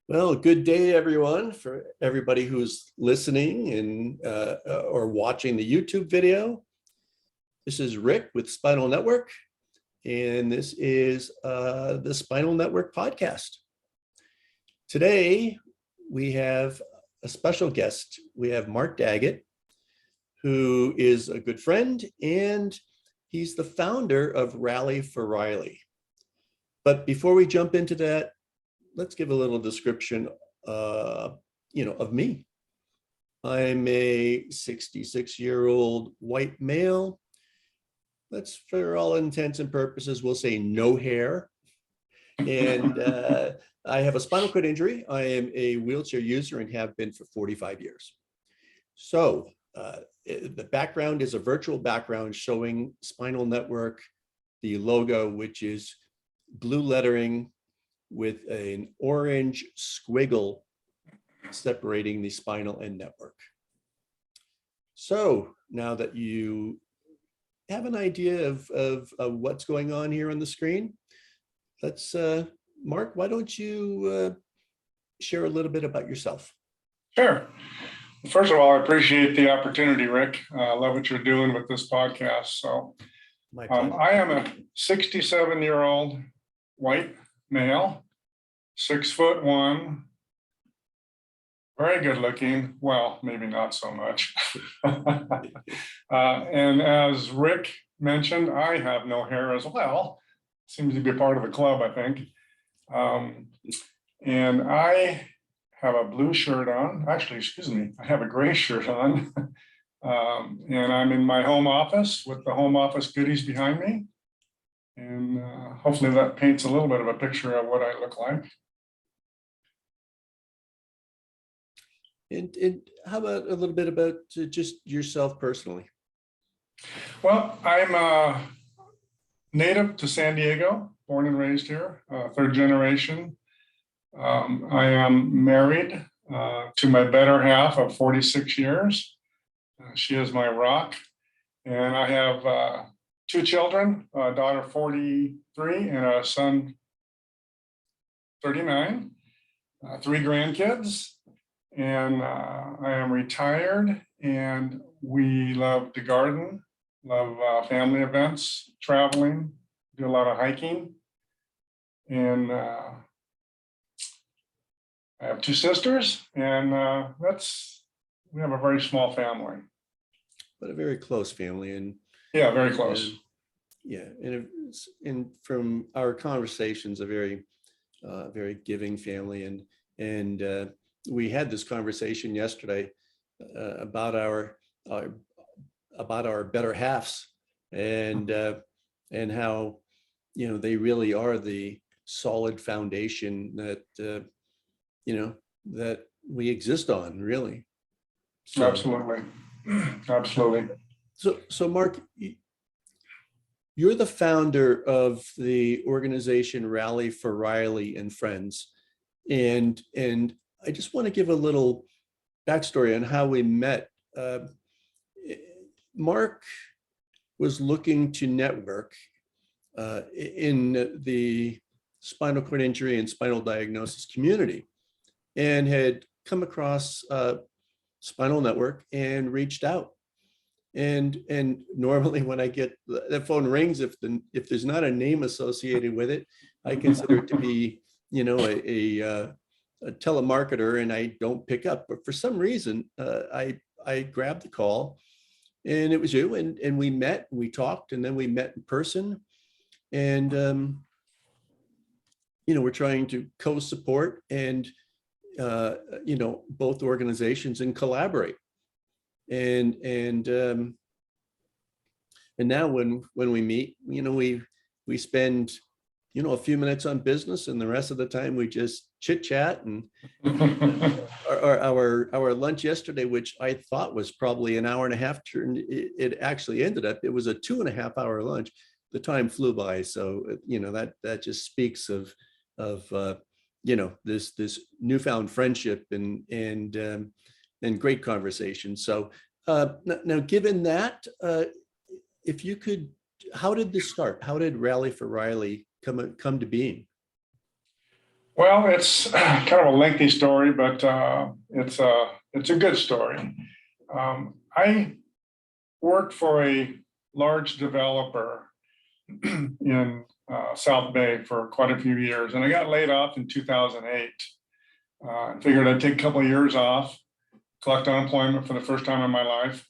Well, good day, everyone, for everybody who's listening and or watching the YouTube video. This is Rick with Spinal Network, and this is the Spinal Network podcast. Today, we have a special guest. We have Mark Daggett, who is a good friend, and he's the founder of Rally for Reilly. But before we jump into that, let's give a little description, of me. I'm a 66-year-old white male. Let's, for all intents and purposes, we'll say no hair. And I have a spinal cord injury. I am a wheelchair user and have been for 45 years. So the background is a virtual background showing Spinal Network, the logo, which is blue lettering with an orange squiggle separating the spinal and network. So now that you have an idea of what's going on here on the screen, let's, Mark, why don't you share a little bit about yourself? Sure. First of all, I appreciate the opportunity, Rick. I love what you're doing with this podcast. So I am a 67-year-old white male, 6'1", very good looking. Well, maybe not so much. And as Rick mentioned, I have no hair as well. Seems to be part of the club, I think. And I have a blue shirt on. Actually, excuse me, I have a gray shirt on. And I'm in my home office with the home office goodies behind me. And hopefully that paints a little bit of a picture of what I look like. And how about a little bit about just yourself personally? Well, I'm native to San Diego, born and raised here, third generation. I am married to my better half of 46 years. She is my rock. And I have two children, a daughter 43 and a son 39, three grandkids. And I am retired, and we love to garden, love family events, traveling, do a lot of hiking. And I have two sisters, and we have a very small family. But a very close family. And yeah, very close. And from our conversations, a very giving family. And we had this conversation yesterday about our better halves, and how they really are the solid foundation that that we exist on, really. So, absolutely. So Mark, you're the founder of the organization Rally for Reilly and Friends, and I just want to give a little backstory on how we met. Mark was looking to network in the spinal cord injury and spinal diagnosis community, and had come across Spinal Network and reached out. And normally when I get the phone rings, if there's not a name associated with it, I consider it to be a telemarketer, and I don't pick up. But for some reason, I grabbed the call, and it was you, and we met, and we talked, and then we met in person, and we're trying to co-support and both organizations and collaborate, and now when we meet, we spend a few minutes on business, and the rest of the time we just chit chat. And our lunch yesterday, which I thought was probably an hour and a half, it actually ended up, it was a 2.5-hour lunch. The time flew by. So that just speaks of this newfound friendship and great conversation. So now, given that, if you could, how did this start? How did Rally for Reilly come to being? Well, it's kind of a lengthy story, but it's a good story. I worked for a large developer in South Bay for quite a few years, and I got laid off in 2008. I figured I'd take a couple of years off, collect unemployment for the first time in my life.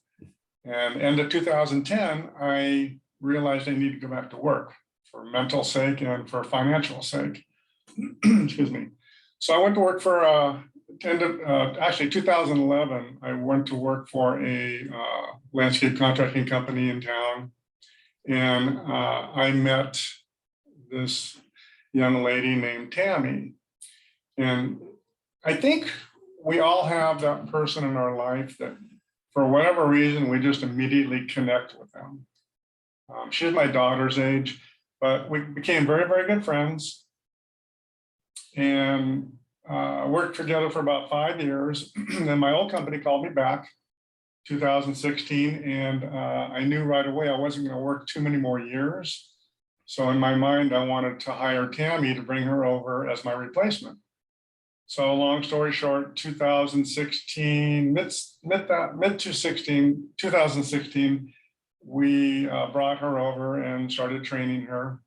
And end of 2010, I realized I needed to go back to work for mental sake and for financial sake. Excuse me. So I went to work for actually 2011. I went to work for a landscape contracting company in town, and I met this young lady named Tammy. And I think we all have that person in our life that, for whatever reason, we just immediately connect with them. She's my daughter's age, but we became very, very good friends, and worked together for about 5 years. Then my old company called me back 2016, and I knew right away I wasn't going to work too many more years. So in my mind, I wanted to hire Tammy to bring her over as my replacement. So long story short, 2016, mid 2016, we brought her over and started training her.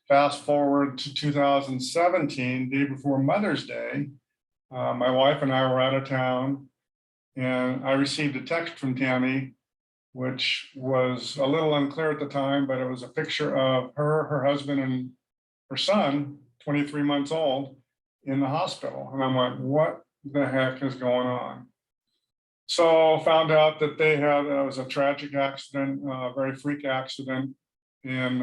Fast forward to 2017, day before Mother's Day, my wife and I were out of town, and I received a text from Tammy, which was a little unclear at the time, but it was a picture of her, her husband, and her son, 23 months old, in the hospital. And I'm like, what the heck is going on? So found out that they had, it was a tragic accident, a very freak accident. And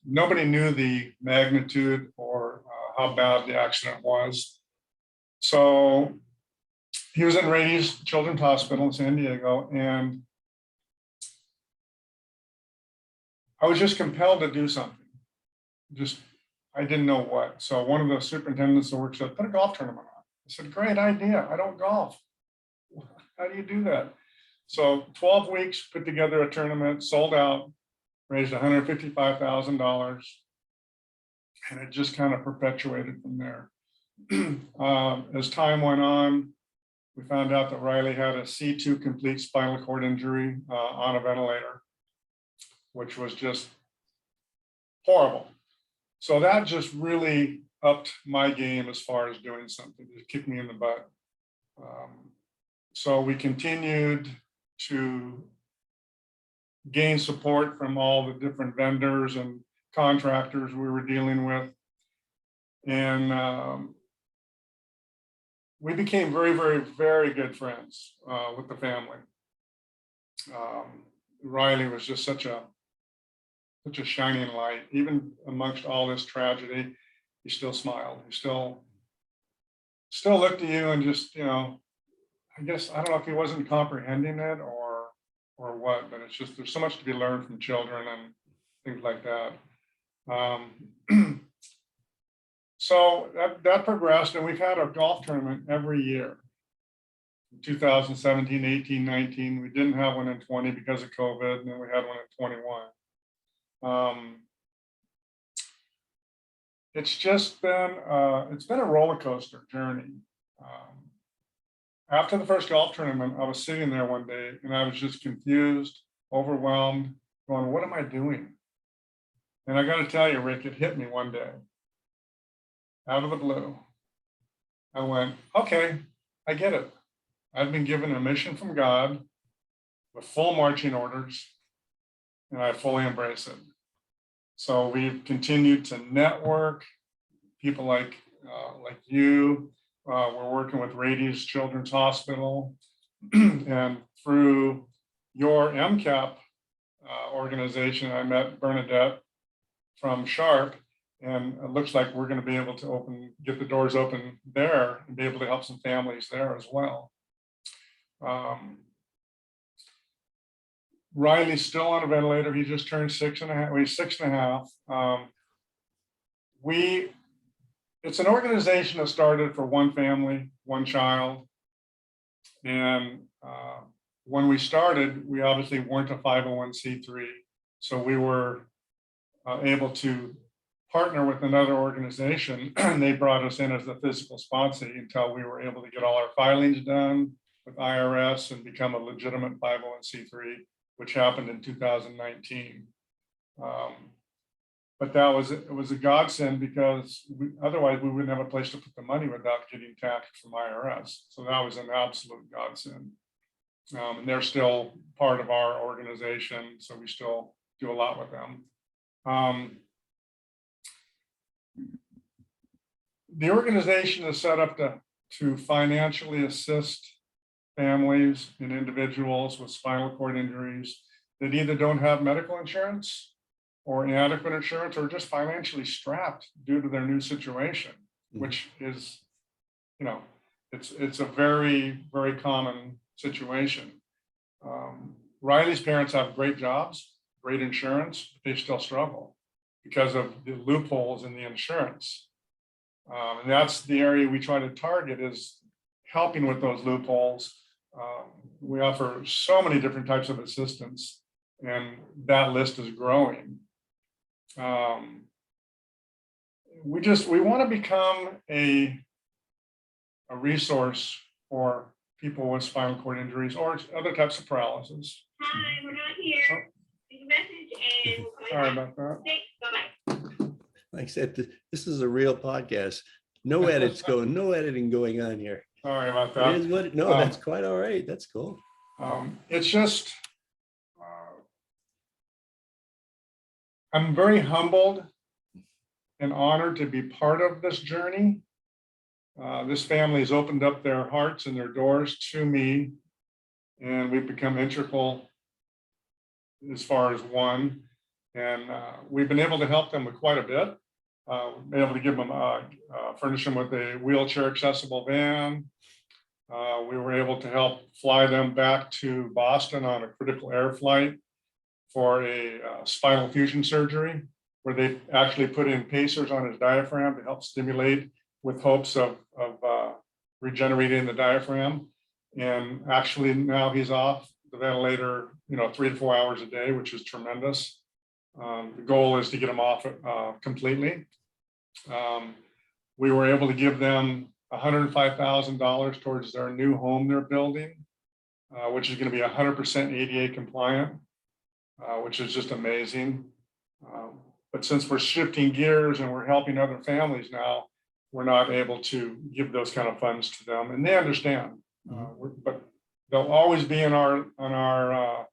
nobody knew the magnitude or how bad the accident was. So he was in Reilly's Children's Hospital in San Diego, and I was just compelled to do something. I didn't know what. So one of the superintendents that works said, put a golf tournament on. I said, great idea. I don't golf. How do you do that? So 12 weeks, put together a tournament, sold out, raised $155,000. And it just kind of perpetuated from there. As time went on, we found out that Reilly had a C2 complete spinal cord injury on a ventilator, which was just horrible. So that just really upped my game as far as doing something. It kicked me in the butt. So we continued to gain support from all the different vendors and contractors we were dealing with. And we became very, very, very good friends with the family. Reilly was just such a shining light. Even amongst all this tragedy, he still smiled. He still looked at you and just, I guess, I don't know if he wasn't comprehending it or what, but it's just, there's so much to be learned from children and things like that. So that progressed, and we've had a golf tournament every year. 2017, 18, 19. We didn't have one in 20 because of COVID, and then we had one in 21. It's just been it's been a roller coaster journey. After the first golf tournament, I was sitting there one day and I was just confused, overwhelmed, going, what am I doing? And I got to tell you, Rick, it hit me one day out of the blue. I went, okay, I get it. I've been given a mission from God with full marching orders, and I fully embrace it. So we've continued to network, people like you. We're working with Reilly's Children's Hospital, and through your MCAP organization, I met Bernadette from Sharp, and it looks like we're going to be able to get the doors open there and be able to help some families there as well. Reilly's still on a ventilator. He just turned 6.5. Well, he's 6.5. It's an organization that started for one family, one child. And when we started, we obviously weren't a 501c3. So we were able to partner with another organization, and they brought us in as the physical sponsor until we were able to get all our filings done with IRS and become a legitimate 501c3, which happened in 2019. But it was a godsend because otherwise we wouldn't have a place to put the money without getting taxed from IRS. So that was an absolute godsend. And they're still part of our organization, so we still do a lot with them. The organization is set up to financially assist families and individuals with spinal cord injuries that either don't have medical insurance or inadequate insurance, or just financially strapped due to their new situation, which is, it's a very, very common situation. Reilly's parents have great jobs, great insurance, but they still struggle because of the loopholes in the insurance. And that's the area we try to target, is helping with those loopholes. We offer so many different types of assistance, and that list is growing. We want to become a resource for people with spinal cord injuries or other types of paralysis. Hi, we're not here. Leave a message and we'll Sorry about that. Thanks, bye-bye. Like I said, this is a real podcast. No editing going on here. Sorry about that. It is what, no, that's quite all right. That's cool. It's just, I'm very humbled and honored to be part of this journey. This family has opened up their hearts and their doors to me, and we've become integral as far as one. And we've been able to help them with quite a bit. We've been able to give them, furnish them with a wheelchair accessible van. We were able to help fly them back to Boston on a critical air flight for a spinal fusion surgery, where they actually put in pacers on his diaphragm to help stimulate, with hopes of regenerating the diaphragm. And actually now he's off the ventilator, 3 to 4 hours a day, which is tremendous. The goal is to get him off completely. We were able to give them $105,000 towards their new home they're building, which is going to be 100% ADA compliant, which is just amazing. But since we're shifting gears and we're helping other families now, we're not able to give those kind of funds to them, and they understand. But they'll always be on our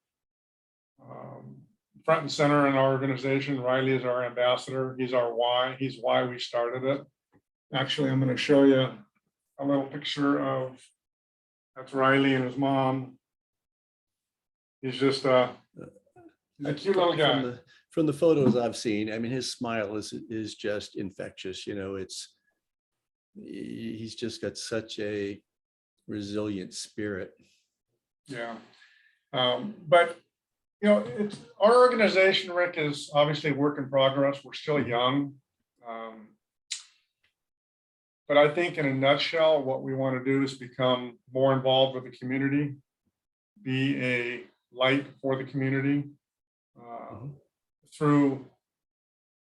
front and center in our organization. Reilly is our ambassador. He's our why. He's why we started it. Actually, I'm going to show you a little picture of, that's Reilly and his mom. He's just a cute little guy. From the photos I've seen, I mean, his smile is just infectious. He's just got such a resilient spirit. Yeah. But it's our organization, Rick, is obviously a work in progress. We're still young. But I think in a nutshell, what we want to do is become more involved with the community, be a light for the community through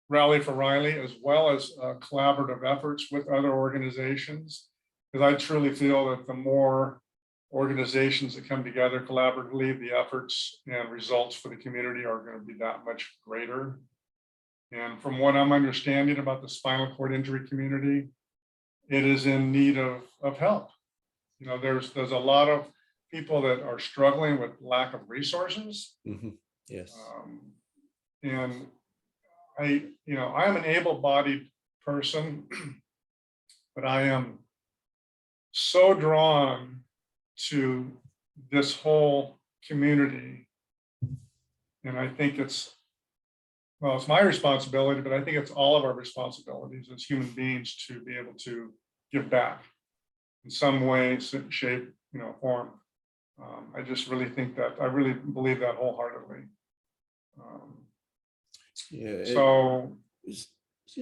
Rally for Reilly, as well as collaborative efforts with other organizations. Because I truly feel that the more organizations that come together collaboratively, the efforts and results for the community are going to be that much greater. And from what I'm understanding about the spinal cord injury community, it is in need of help. There's a lot of people that are struggling with lack of resources. Yes. And I'm an able-bodied person, but I am so drawn to this whole community. And I think it's my responsibility, but I think it's all of our responsibilities as human beings to be able to give back in some way, shape, form. I just really think that, I really believe that wholeheartedly.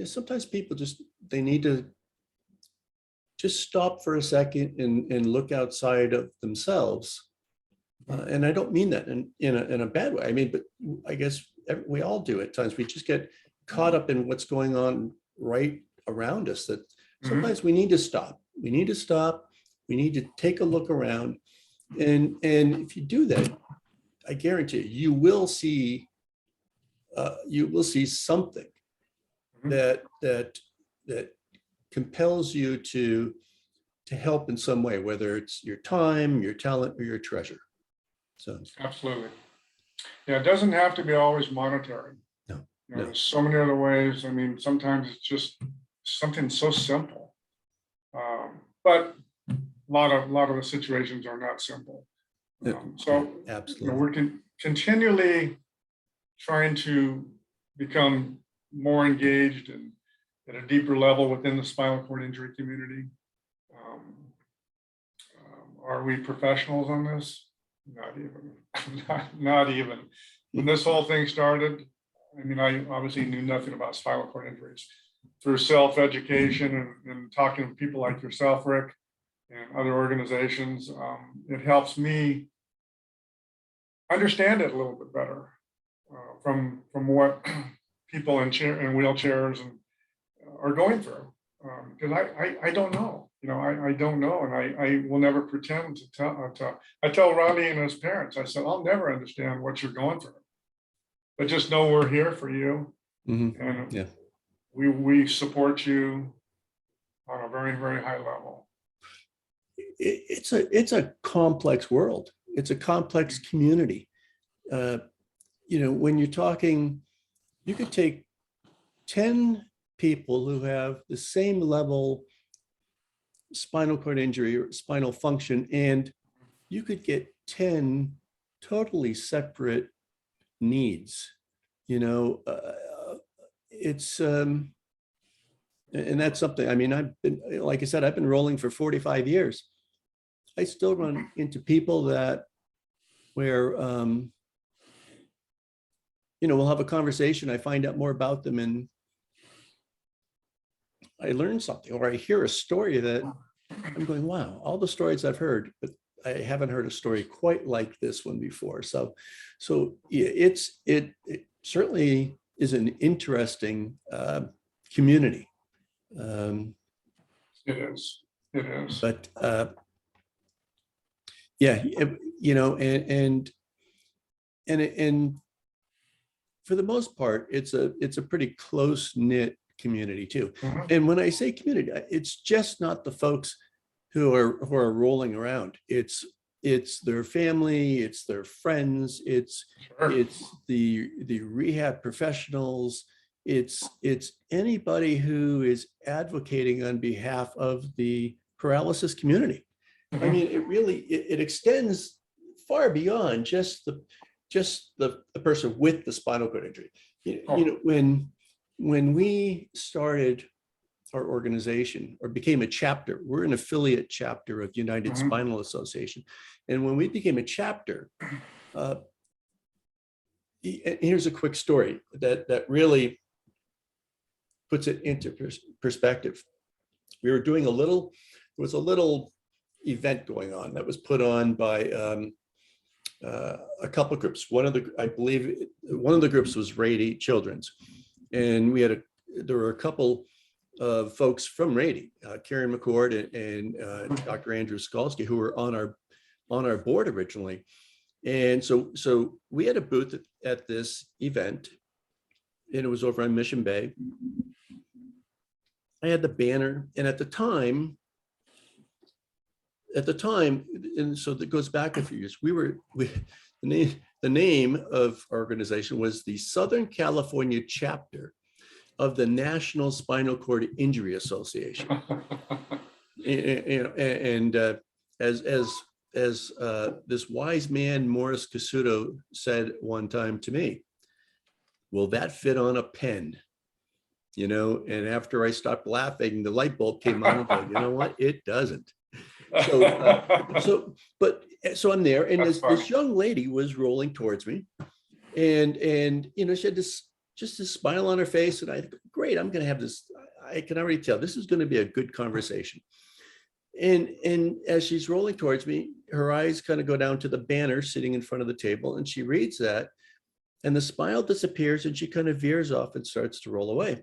Sometimes people they need to just stop for a second and look outside of themselves. And I don't mean that in a bad way. I mean, but I guess we all do at times. We just get caught up in what's going on right around us that Mhm. sometimes we need to stop. We need to stop. We need to take a look around. And if you do that, I guarantee you will see something Mhm. that compels you to help in some way, whether it's your time, your talent, or your treasure. So Absolutely. Yeah, it doesn't have to be always monetary. no, You know, no. there's so many other ways. I mean, sometimes it's just something so simple. But a lot of the situations are not simple. So, you know, Absolutely. we're continually trying to become more engaged and at a deeper level within the spinal cord injury community. Are we professionals on this? Not even. Not even. When this whole thing started, I mean, I obviously knew nothing about spinal cord injuries. Through self-education and talking to people like yourself, Rick, and other organizations, it helps me understand it a little bit better from what people in wheelchairs and are going through. Because I don't know, you know, I don't know, and I will never pretend to tell. I tell Ronnie and his parents, I said, I'll never understand what you're going through, but just know we're here for you, Mhm. and Yeah. we support you on a very, very high level. It's a complex world. It's a complex community. You know, when you're talking, you could take 10 people who have the same level spinal cord injury or spinal function, and you could get 10 totally separate needs. You know, it's and that's something. I mean, I've been, like I said, I've been rolling for 45 years. I still run into people that where you know, we'll have a conversation, I find out more about them, and I learn something, or I hear a story that I'm going, wow, all the stories I've heard, but I haven't heard a story quite like this one before. So yeah, it certainly is an interesting community. It is. It is. But yeah, you know, and for the most part, it's a pretty close knit community too. Mhm. And when I say community, it's just not the folks who are rolling around. It's their family, it's their friends, it's Sure. the rehab professionals, it's anybody who is advocating on behalf of the paralysis community. I Mhm. mean, it really it extends far beyond just the person with the spinal cord injury. You know, when we started our organization or became a chapter, we're an affiliate chapter of United Mhm. Spinal Association. And when we became a chapter, here's a quick story that really puts it into perspective. We were doing there was a little event going on that was put on by a couple of groups. I believe one of the groups was Reilly Children's. And there were a couple of folks from Reilly, Karen McCord and Dr. Andrew Skalski, who were on our board originally. And so we had a booth at this event, and it was over on Mission Bay. I had the banner, and at the time, and so that goes back a few years, the name of our organization was the Southern California chapter of the National Spinal Cord Injury Association. And as this wise man, Morris Casuto, said one time to me, will that fit on a pen? You know, and after I stopped laughing, the light bulb came on and go, you know what? It doesn't. So I'm there, and this young lady was rolling towards me, and you know, she had just this smile on her face, and I thought, great, I'm going to have this. I can already tell this is going to be a good conversation. And as she's rolling towards me, her eyes kind of go down to the banner sitting in front of the table, and she reads that, and the smile disappears, and she kind of veers off and starts to roll away.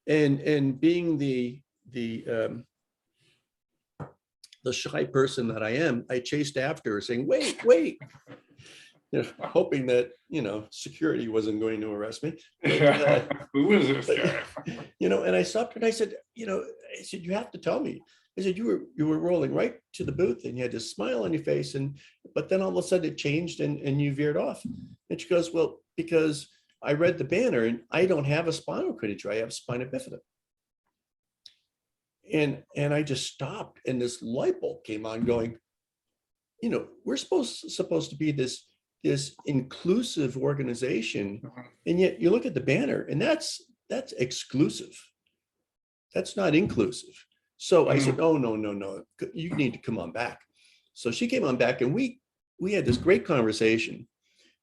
And being the shy person that I am, I chased after her saying, wait, hoping that, security wasn't going to arrest me. But, who is this guy? And I stopped her and I said, I said, you have to tell me. I said, you were rolling right to the booth and you had this smile on your face, but then all of a sudden it changed and you veered off. And she goes, well, because I read the banner and I don't have a spinal cord injury, I have spina bifida. And I just stopped, and this light bulb came on going, we're supposed to be this inclusive organization. And yet you look at the banner and that's exclusive. That's not inclusive. So I said, oh, no, you need to come on back. So she came on back and we had this great conversation.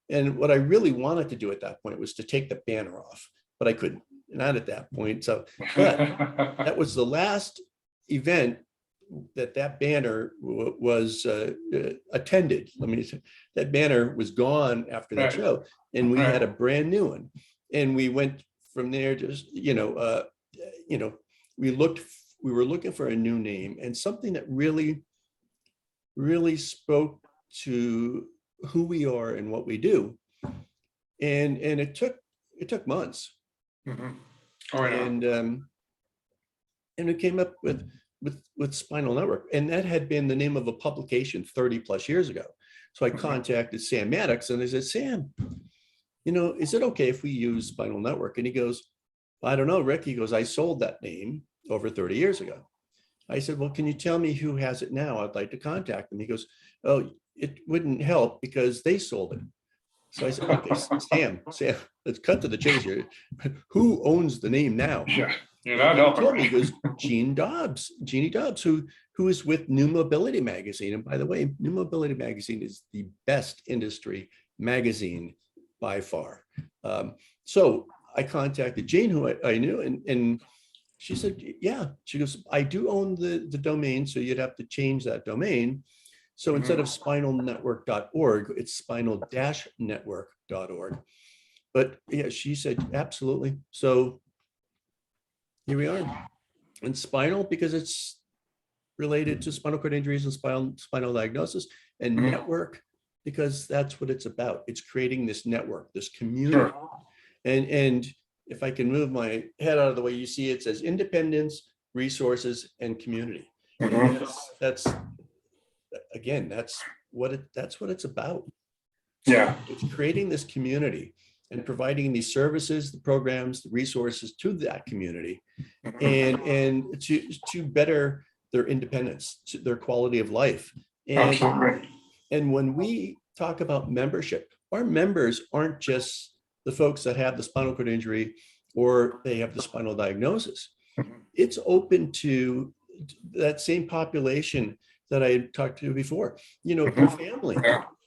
And what I really wanted to do at that point was to take the banner off, but I couldn't, not at that point. So, but that was the last event that banner was attended. Let me say, that banner was gone after that show, and we had a brand new one. And we went from there, just, we were looking for a new name and something that really, really spoke to who we are and what we do. And it took months. Mm-hmm. Oh, yeah. And we came up with Spinal Network, and that had been the name of a publication 30 plus years ago. So I contacted Sam Maddox and I said, Sam, is it okay if we use Spinal Network? And he goes, I don't know, Rick. He goes, I sold that name over 30 years ago. I said, well, can you tell me who has it now? I'd like to contact them. He goes, oh, it wouldn't help because they sold it. So I said, okay, Sam, let's cut to the chase here. Who owns the name now? Yeah, you're not helping me. He goes, Jeannie Dobbs, who is with New Mobility Magazine. And by the way, New Mobility Magazine is the best industry magazine by far. So I contacted Jane, who I knew, and she said, yeah. She goes, I do own the domain, so you'd have to change that domain. So instead of spinalnetwork.org, it's spinal-network.org. But yeah, she said, absolutely. So here we are. And spinal, because it's related to spinal cord injuries and spinal diagnosis, and network, because that's what it's about. It's creating this network, this community. And if I can move my head out of the way, you see it says independence, resources, and community. And that's again, that's what it's about. Yeah. It's creating this community and providing these services, the programs, the resources to that community, and to better their independence, to their quality of life. Absolutely. And when we talk about membership, our members aren't just the folks that have the spinal cord injury or they have the spinal diagnosis. It's open to that same population that I had talked to before, their family,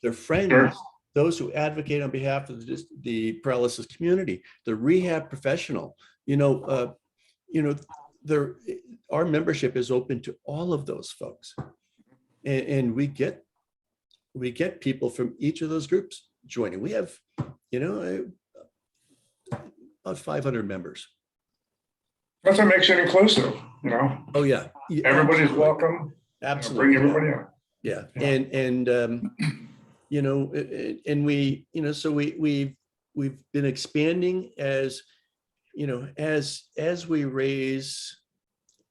their friends, those who advocate on behalf of the paralysis community, the rehab professional, our membership is open to all of those folks. And we get people from each of those groups joining. We have, about 500 members. That's what makes it inclusive, Oh yeah. Everybody's welcome. Absolutely. Bring everybody in. Yeah. And we, so we've been expanding as we raise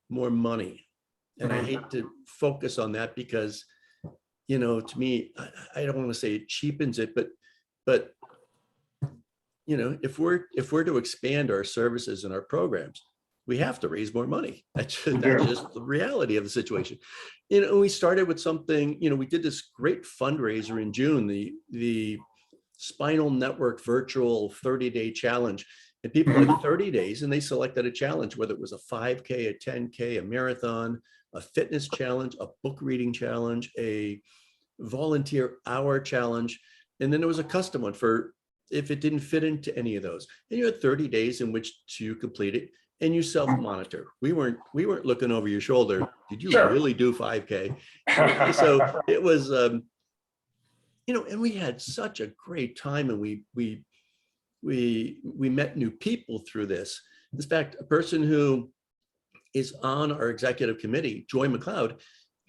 more money. And I hate to focus on that because, to me, I don't want to say it cheapens it, but if we're to expand our services and our programs, we have to raise more money. That's just the reality of the situation. We started with something, we did this great fundraiser in June, the Spinal Network virtual 30-day challenge. And people had 30 days and they selected a challenge, whether it was a 5K, a 10K, a marathon, a fitness challenge, a book reading challenge, a volunteer hour challenge. And then there was a custom one for if it didn't fit into any of those. And you had 30 days in which to complete it. And you self-monitor. We weren't looking over your shoulder. Did you really do 5K? So it was, and we had such a great time, and we we met new people through this. In fact, a person who is on our executive committee, Joy McLeod,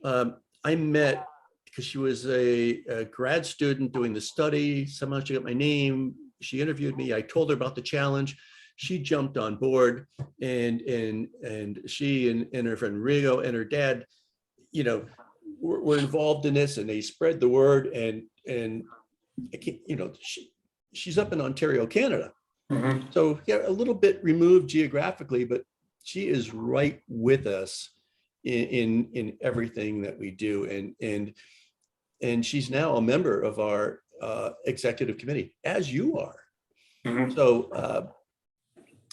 I met because she was a grad student doing the study. Somehow she got my name. She interviewed me. I told her about the challenge. She jumped on board, and she and her friend Rigo and her dad, were involved in this, and they spread the word. And she's up in Ontario, Canada. Mhm. So yeah, a little bit removed geographically, but she is right with us in everything that we do, and she's now a member of our executive committee, as you are. Mhm. So,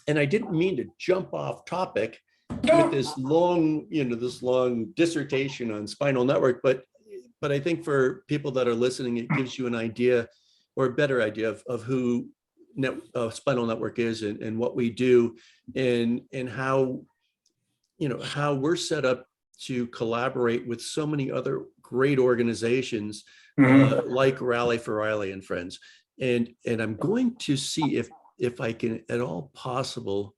and I didn't mean to jump off topic No. with this long dissertation on spinal network, but I think for people that are listening, it gives you an idea or a better idea of who spinal network is and what we do, and how how we're set up to collaborate with so many other great organizations Mhm. like Reilly Friends. And I'm going to see if I can at all possible,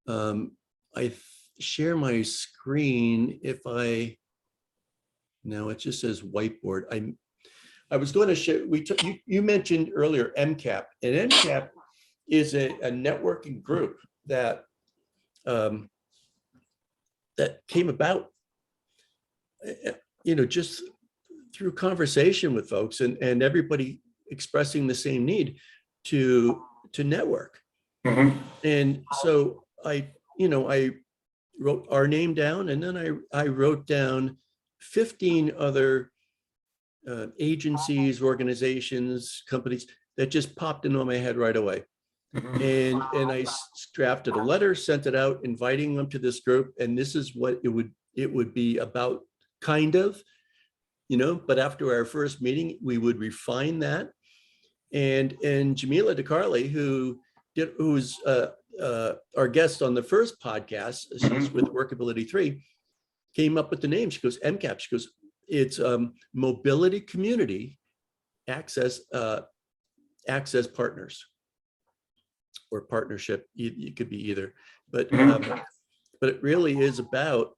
I share my screen. Now it just says whiteboard. I was going to share, you mentioned earlier MCAP, and MCAP is a networking group that came about, just through conversation with folks and everybody expressing the same need to network. Mhm. And so I wrote our name down, and then I wrote down 15 other agencies, organizations, companies that just popped into my head right away. Mhm. And I drafted a letter, sent it out, inviting them to this group. And this is what it would be about, kind of, but after our first meeting, we would refine that. And Jamila DeCarli, who's our guest on the first podcast, she's with Workability 3, came up with the name. She goes, MCAP. She goes, it's Mobility Community Access Partners, or partnership. It could be either, but it really is about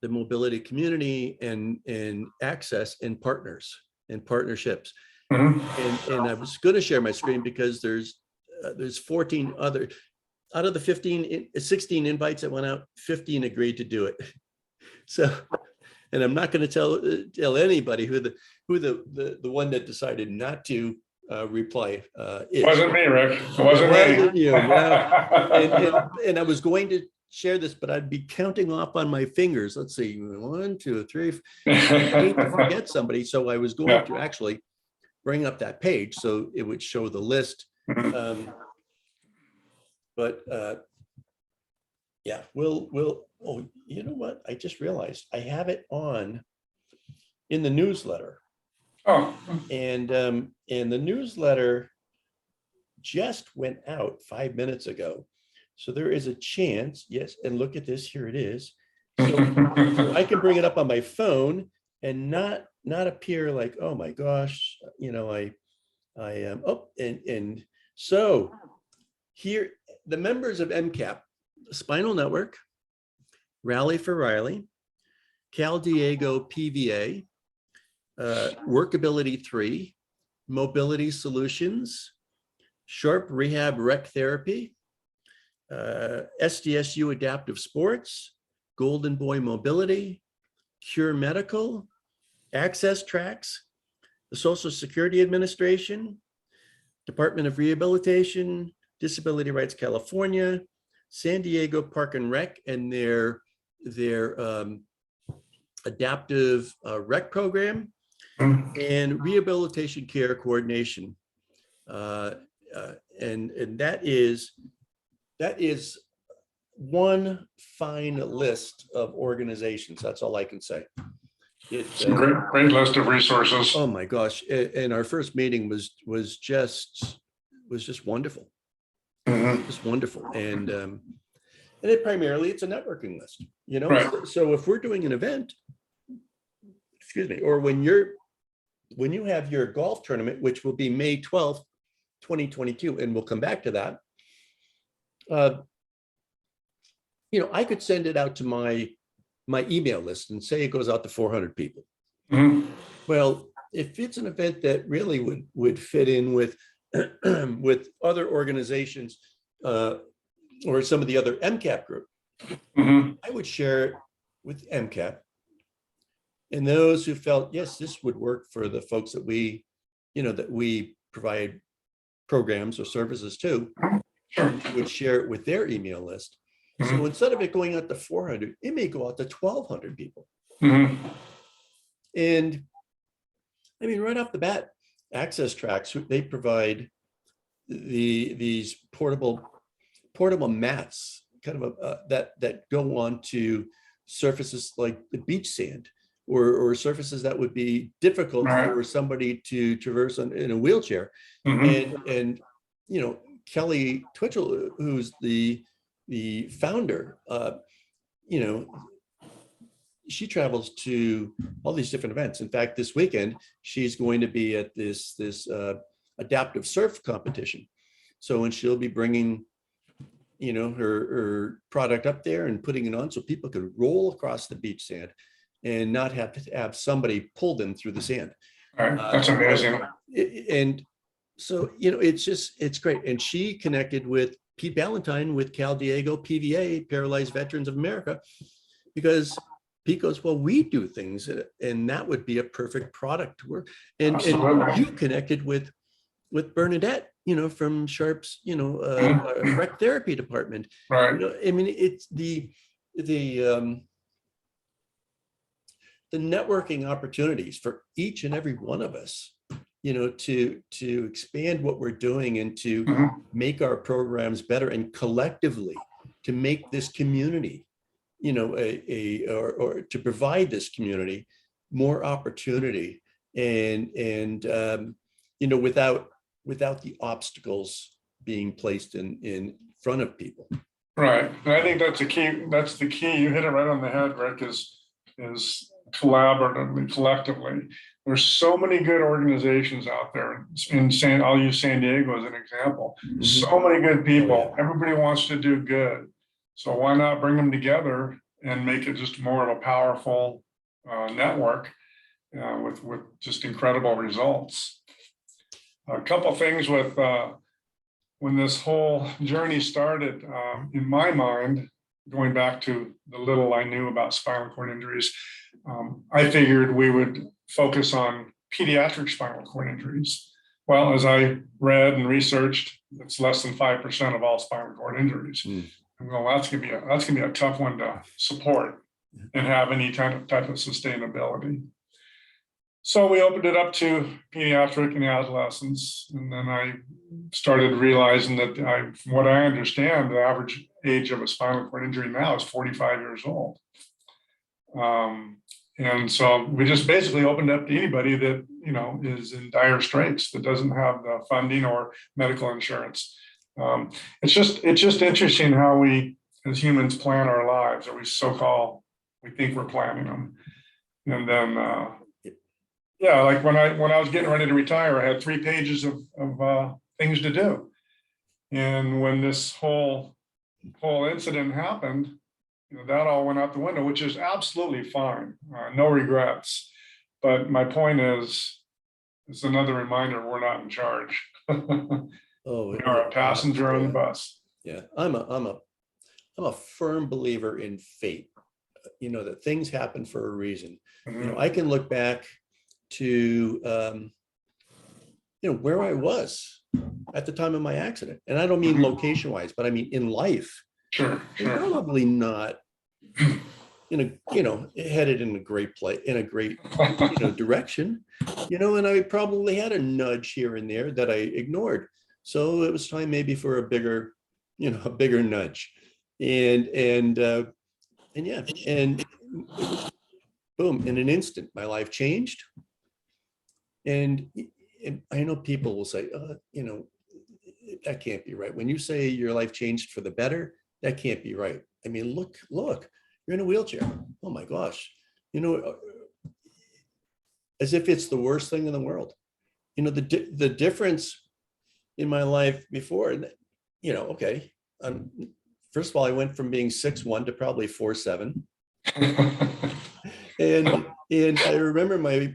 the mobility community and access and partners and partnerships. Mhm. And I was going to share my screen because there's 14 other, out of the 16 invites that went out, 15 agreed to do it. So, and I'm not going to tell anybody who the one that decided not to reply is. Wasn't me, Rick. It wasn't me. You. Well, and I was going to share this, but I'd be counting off on my fingers. Let's see, 1, 2, 3. I hate to forget somebody, so I was going to actually bring up that page so it would show the list. But yeah, we'll. Oh, you know what? I just realized I have it on in the newsletter. Oh. And the newsletter just went out 5 minutes ago. So there is a chance, yes, and look at this, here it is. So I can bring it up on my phone and not appear like, oh my gosh, I am, and so here, the members of MCAP, Spinal Network, Reilly for Reilly, Cal Diego PVA, Workability 3, Mobility Solutions, Sharp Rehab Rec Therapy, SDSU Adaptive Sports, Golden Boy Mobility, Cure Medical, Access Tracks, the Social Security Administration, Department of Rehabilitation, Disability Rights California, San Diego Park and Rec and their adaptive rec program, and Rehabilitation Care Coordination. And that is one fine list of organizations. That's all I can say. It's great list of resources. Oh my gosh! And our first meeting was just wonderful, just wonderful. And it primarily it's a networking list, Right. So if we're doing an event, excuse me, or when you have your golf tournament, which will be May 12th 2022, and we'll come back to that. I could send it out to my email list and say it goes out to 400 people. Mhm. Well, if it's an event that really would fit in with with other organizations or some of the other MCAP group, Mhm. I would share it with MCAP. And those who felt, yes, this would work for the folks that we provide programs or services to, Sure. would share it with their email list. So Mhm. instead of it going out to 400, it may go out to 1,200 people. Mhm. And I mean, right off the bat, Access Tracks, they provide these portable mats, kind of that go on to surfaces like the beach sand, or surfaces that would be difficult Right. for somebody to traverse in a wheelchair. Mhm. And Kelly Twitchell, who's the founder, she travels to all these different events. In fact, this weekend she's going to be at this adaptive surf competition. So, and she'll be bringing her product up there and putting it on so people could roll across the beach sand and not have to have somebody pull them through the sand. Right. That's amazing. And so, it's great. And she connected with Pete Ballantyne with Cal Diego PVA, Paralyzed Veterans of America, because Pete goes, well, we do things, and that would be a perfect product to work. And you connected with Bernadette, from Sharp's, rec therapy department. Right. I mean, it's the networking opportunities for each and every one of us, to expand what we're doing and to Mhm. make our programs better, and collectively to make this community, or to provide this community more opportunity, and without the obstacles being placed in front of people. Right. And I think that's the key. That's the key. You hit it right on the head, Rick, is collaboratively, collectively. There's so many good organizations out there. I'll use San Diego as an example. Mhm. So many good people. Oh, yeah. Everybody wants to do good. So why not bring them together and make it just more of a powerful network with just incredible results? A couple things with when this whole journey started, in my mind, going back to the little I knew about spinal cord injuries, I figured we would focus on pediatric spinal cord injuries. Well, as I read and researched, it's less than 5% of all spinal cord injuries. I'm going, well, that's gonna be a tough one to support and have any type of sustainability. So we opened it up to pediatric and adolescents, and then I started realizing that from what I understand, the average age of a spinal cord injury now is 45 years old. And so we just basically opened up to anybody that is in dire straits, that doesn't have the funding or medical insurance. It's just interesting how we as humans plan our lives, or we think we're planning them, and then. Yeah, like when I was getting ready to retire, I had 3 pages of things to do, and when this whole incident happened, that all went out the window, which is absolutely fine. No regrets. But my point is, it's another reminder we're not in charge. We are a passenger on the bus. Yeah, I'm a firm believer in fate. That things happen for a reason. Mhm. I can look back to where I was at the time of my accident, and I don't mean location wise, but I mean in life. Sure. Probably not headed in a great place, in a great direction, and I probably had a nudge here and there that I ignored. So it was time maybe for a bigger nudge, and yeah, and it was, boom, in an instant my life changed. And I know people will say, that can't be right. When you say your life changed for the better, that can't be right. I mean, look, you're in a wheelchair. Oh my gosh. As if it's the worst thing in the world. The difference in my life before. And, okay. First of all, I went from being 6'1" to probably 4'7". And I remember my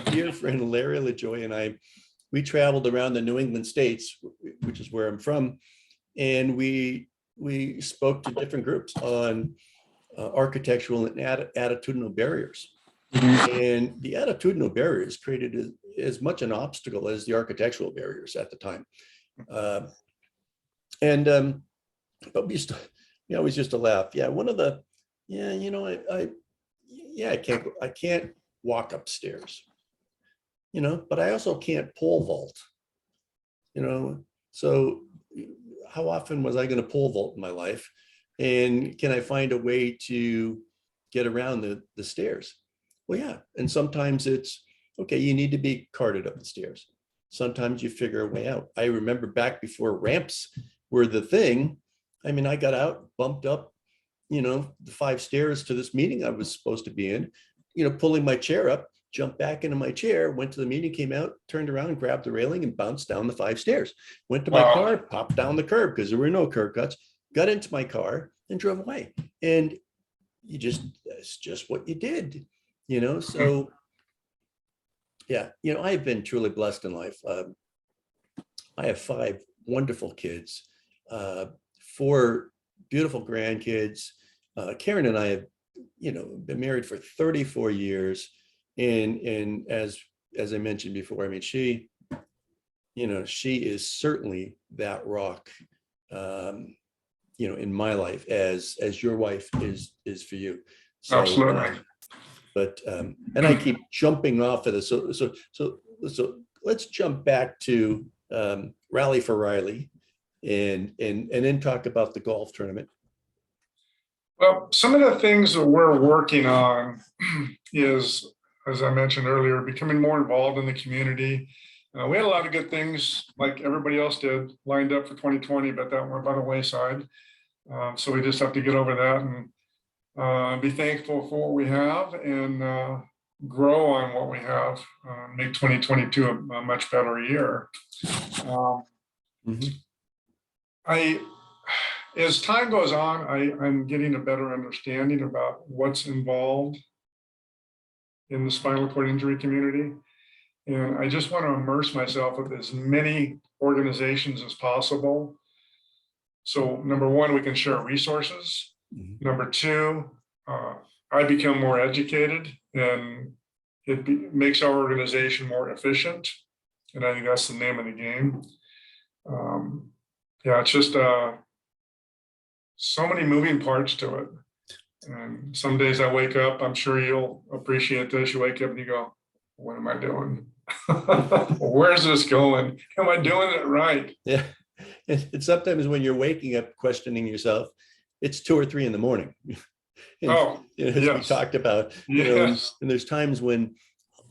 dear friend Larry LaJoy and I, we traveled around the New England states, which is where I'm from, and we spoke to different groups on architectural and attitudinal barriers. And the attitudinal barriers created as much an obstacle as the architectural barriers at the time. But we always used to laugh. Yeah, one of the, I can't walk upstairs, but I also can't pole vault, so how often was I going to pole vault in my life? And can I find a way to get around the stairs? Well, yeah. And sometimes it's, okay, you need to be carted up the stairs. Sometimes you figure a way out. I remember back before ramps were the thing. I mean, I got out, bumped up, the 5 stairs to this meeting I was supposed to be in, pulling my chair up, jumped back into my chair, went to the meeting, came out, turned around, grabbed the railing and bounced down the 5 stairs. Went to my car, popped down the curb because there were no curb cuts, got into my car and drove away. And that's just what you did, so yeah, I've been truly blessed in life. I have 5 wonderful kids, 4 beautiful grandkids. Karen and I have, been married for 34 years. And as I mentioned before, I mean, she is certainly that rock, in my life as your wife is for you. So, absolutely. And I keep jumping off of this. So let's jump back to Rally for Reilly and then talk about the golf tournament. Well, some of the things that we're working on is, as I mentioned earlier, becoming more involved in the community. We had a lot of good things, like everybody else did, lined up for 2020, but that went by the wayside. So we just have to get over that and be thankful for what we have and grow on what we have, make 2022 a much better year. As time goes on, I'm getting a better understanding about what's involved in the spinal cord injury community. And I just want to immerse myself with as many organizations as possible. So number one, we can share resources. Number two, I become more educated and it makes our organization more efficient. And I think that's the name of the game. It's just so many moving parts to it. And some days I wake up, I'm sure you'll appreciate this. You wake up and you go, what am I doing? Where's this going? Am I doing it right? Yeah. And sometimes when you're waking up questioning yourself, it's 2 or 3 in the morning. As we talked about, and there's times when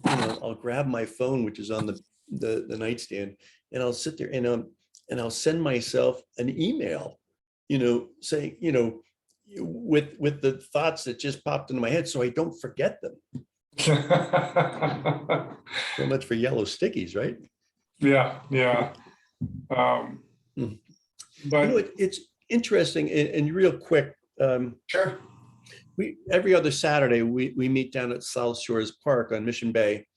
I'll grab my phone, which is on the nightstand, and I'll sit there and I'll send myself an email, saying, with the thoughts that just popped into my head, so I don't forget them. So much for yellow stickies, right? Yeah. But it's interesting and real quick. Sure. Every other Saturday we meet down at South Shores Park on Mission Bay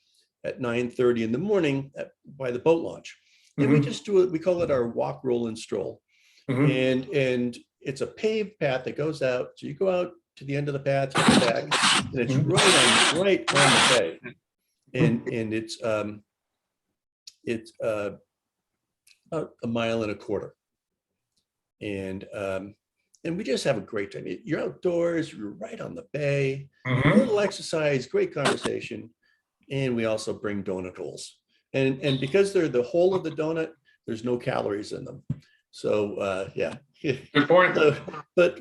at 9:30 in the morning by the boat launch, and we just do it. We call it our walk, roll, and stroll, and it's a paved path that goes out. So you go out to the end of the path, you come back, and it's right on the bay, and it's about 1.25 miles, and we just have a great time. You're outdoors, you're right on the bay, a little exercise, great conversation, and we also bring donut holes, and because they're the whole of the donut, there's no calories in them. So yeah, good point. But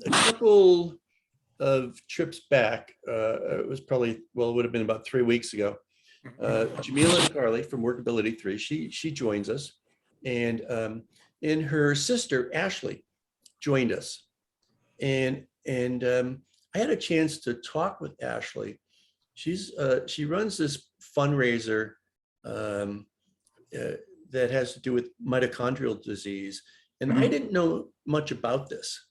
a couple of trips back, it was probably, it would have been about 3 weeks ago. Jamila and Carly from Workability 3, she joins us, and her sister Ashley joined us, and I had a chance to talk with Ashley. She runs this fundraiser that has to do with mitochondrial disease. And I Mhm. didn't know much about this.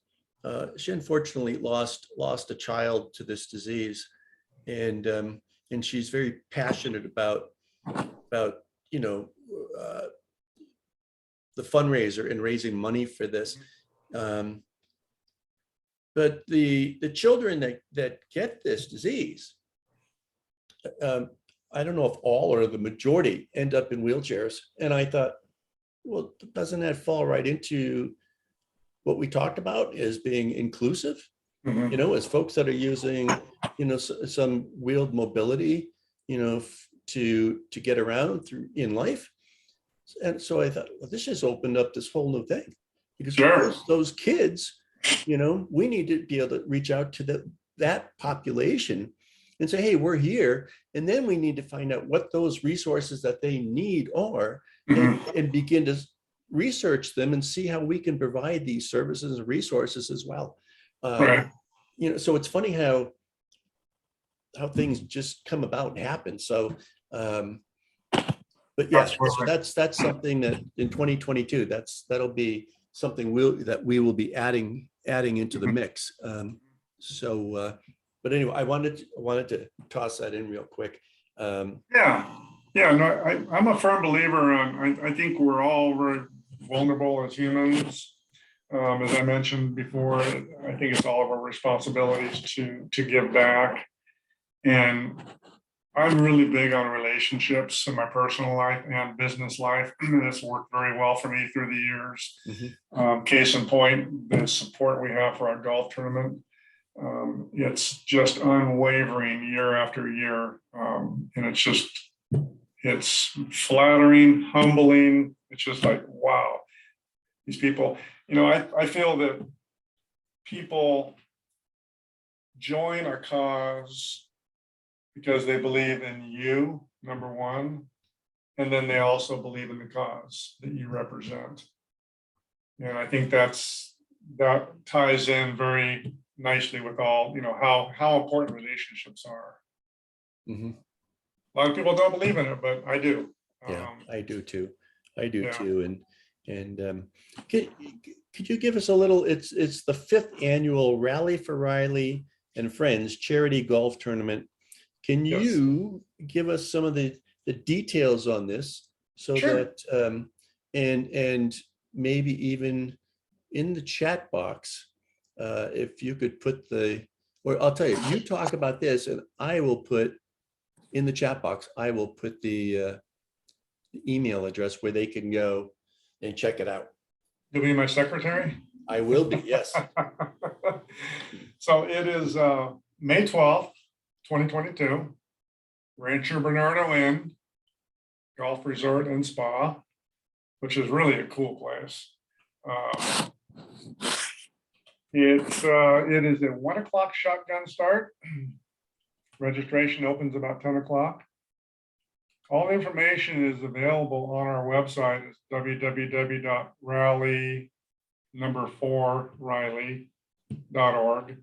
She unfortunately lost a child to this disease, and she's very passionate about you know uh, the fundraiser and raising money for this. Um, but the children that get this disease, um, I don't know if all or the majority end up in wheelchairs. And I thought, well, doesn't that fall right into what we talked about as being inclusive? Mhm. As folks that are using, some wheeled mobility, to get around through in life. And so I thought, well, this just opened up this whole new thing, because Sure. those kids, we need to be able to reach out to that population and say, hey, we're here. And then we need to find out what those resources that they need are, Mhm. and begin to research them and see how we can provide these services and resources as well. Right. So it's funny how things just come about and happen. So, but yeah, so Absolutely. that's something that in 2022, that'll be something that we will be adding into the Mhm. mix. But anyway, I wanted to toss that in real quick. Yeah. Yeah. No, I'm a firm believer on, I think we're all very vulnerable as humans. As I mentioned before, I think it's all of our responsibilities to give back. And I'm really big on relationships in my personal life and business life. And it's worked very well for me through the years. Mhm. Case in point, the support we have for our golf tournament. It's just unwavering year after year. And it's flattering, humbling. It's just like, wow, these people, I feel that people join our cause because they believe in you, number one, and then they also believe in the cause that you represent. And I think that ties in very nicely with all, how important relationships are. Mhm. A lot of people don't believe in it, but I do. Yeah, I do too. Yeah. And could you give us a little? It's the 5th annual Rally for Reilly and Friends charity golf tournament. Can Yes. you give us some of the details on this, so Sure. that and maybe even in the chat box, if you could put or I'll tell you, you talk about this, and I will put in the chat box, I will put the email address where they can go and check it out. You'll be my secretary? I will be, yes. So it is May 12th, 2022, Rancho Bernardo Inn Golf Resort and Spa, which is really a cool place. It is a 1 o'clock shotgun start. Registration opens about 10 o'clock. All the information is available on our website. It's www.rally4riley.org.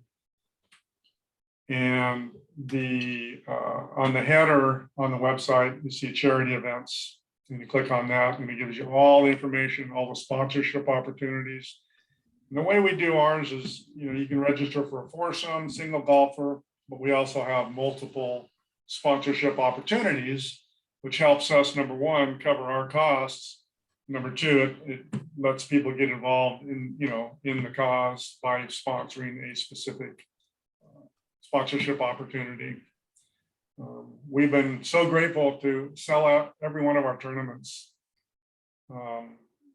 And on the header on the website, you see charity events, and you click on that, and it gives you all the information, all the sponsorship opportunities. And the way we do ours is, you can register for a foursome, single golfer, but we also have multiple sponsorship opportunities, which helps us, number one, cover our costs. Number two, it lets people get involved in the cause by sponsoring a specific sponsorship opportunity. We've been so grateful to sell out every one of our tournaments.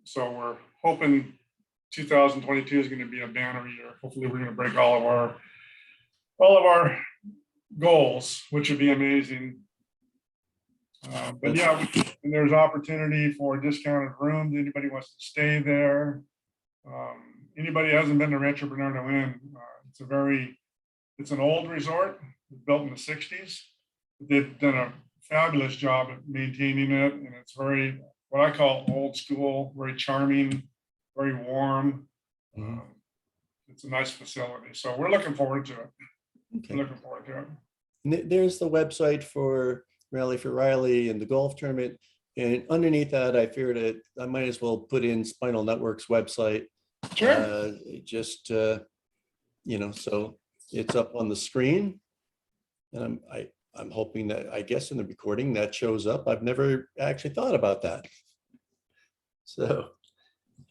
So we're hoping 2022 is going to be a banner year. Hopefully we're going to break all of our goals, which would be amazing. But yeah, and there's opportunity for discounted rooms. Anybody wants to stay there. Anybody hasn't been to Rancho Bernardo Inn, it's an old resort, built in the 60s. They've done a fabulous job at maintaining it, and it's very, what I call old school, very charming, very warm. Mhm. It's a nice facility, so we're looking forward to it. Okay. We're looking forward to it. There's the website for Rally for Reilly and the golf tournament. And underneath that, I figured I might as well put in Spinal Network's website. Sure. Just, so it's up on the screen. And I'm hoping that, I guess in the recording that shows up. I've never actually thought about that. So.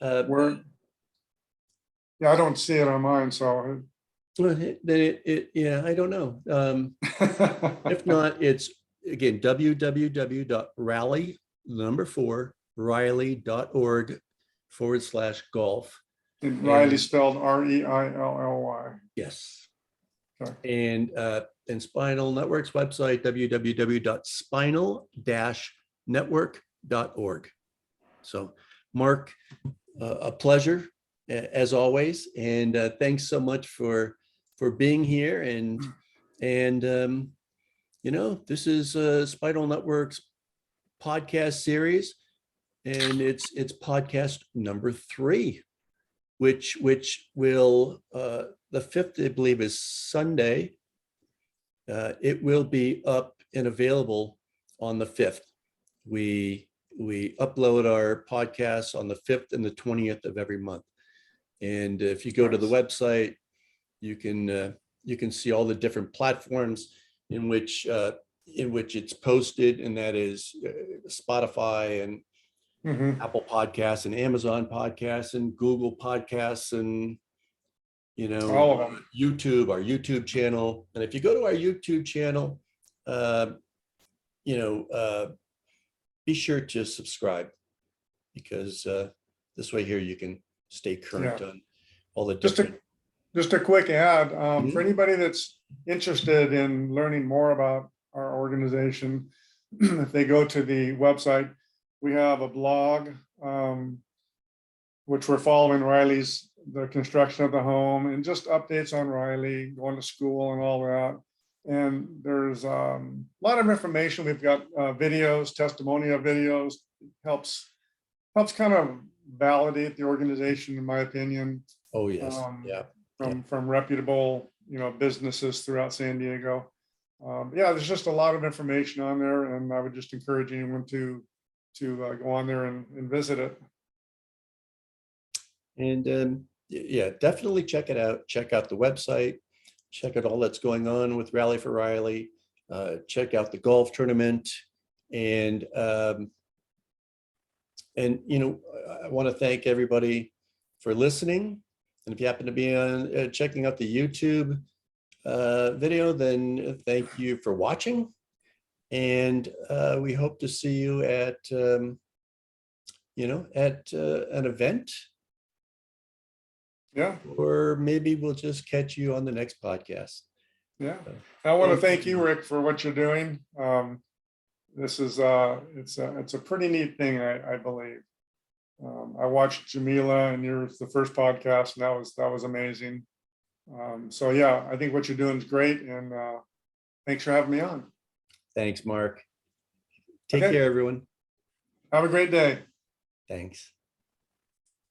Where? Yeah, I don't see it on mine, so. Well, then yeah, I don't know. If not, it's again, www.Reilly.org/golf. Reilly spelled Reilly. Yes. Okay. And Spinal Network's website, www.spinal-network.org. So, Mark, a pleasure as always, and thanks so much for being here. And this is Spinal Network's podcast series, and it's podcast number 3, which will the 5th, I believe, is Sunday. It will be up and available on the 5th. We upload our podcasts on the 5th and the 20th of every month. And if you go to the website, you can see all the different platforms in which it's posted, and that is Spotify and Apple Podcasts and Amazon Podcasts and Google Podcasts and all of them. YouTube, our YouTube channel. And if you go to our YouTube channel, be sure to subscribe, because this way here you can stay current on all the different. Just a quick ad for anybody that's interested in learning more about our organization. If they go to the website, we have a blog, which we're following the construction of the home, and just updates on Reilly, going to school and all that. And there's a lot of information. We've got videos, testimonial videos, helps kind of validate the organization, in my opinion. Oh, yes. From reputable, businesses throughout San Diego. There's just a lot of information on there, and I would just encourage anyone to go on there and visit it. And definitely check it out. Check out the website. Check out all that's going on with Rally for Reilly. Check out the golf tournament. And I want to thank everybody for listening. And if you happen to be on checking out the YouTube video, then thank you for watching. And we hope to see you at an event. Yeah. Or maybe we'll just catch you on the next podcast. Yeah. I want to thank you, Rick, for what you're doing. This is it's a pretty neat thing, I believe. I watched Jamila and yours, the first podcast, and that was amazing. I think what you're doing is great, and thanks for having me on. Thanks, Mark. Take care, everyone. Have a great day. Thanks.